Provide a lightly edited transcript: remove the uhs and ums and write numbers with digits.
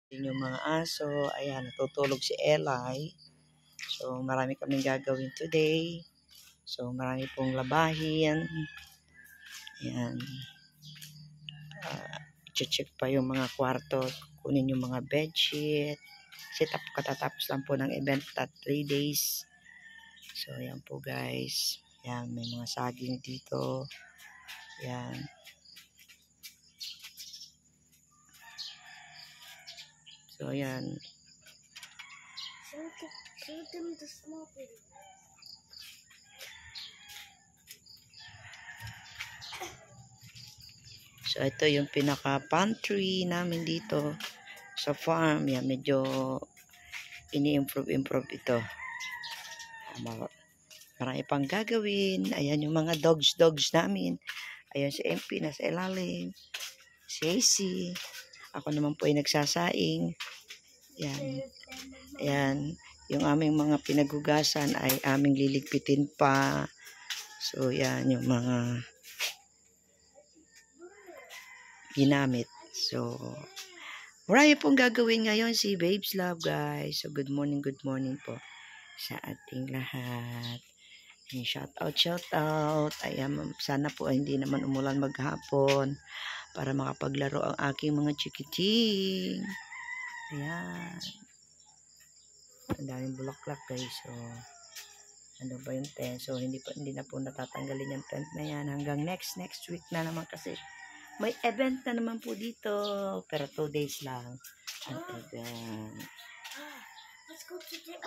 Yun yung mga aso. Ayan, natutulog si Eli. So, marami kaming gagawin today. So, marami pong labahin. Ayan. I-check pa yung mga kwarto. Kunin yung mga bedsheet. Kasi katatapos lang po ng event at 3 days. So, ayan po guys. Ayan, may mga saging dito. Ayan. So, ayan. Show them the small baby. So, ito yung pinaka-pantry namin dito sa farm. Yan, medyo ini-improve ito. Marami pang gagawin. Ayan yung mga dogs namin. Ayan si MP nasa ilalim. Si AC. Ako naman po ay nagsasaing. Yan. Ayan. Yung aming mga pinaghugasan ay aming liligpitin pa. So, yan yung mga ginamit. So, marami pong gagawin ngayon si Babes Love, guys. So, good morning po sa ating lahat. Shout out. Ayan, sana po hindi naman umulan maghapon para makapaglaro ang aking mga chikiting. Ayan. Ang daming bulaklak, guys. So, ano ba yung tent? So, hindi na po natatanggalin yung tent na yan hanggang next week na naman kasi may event na naman po dito. Pero 2 days lang ang event. Let's go to the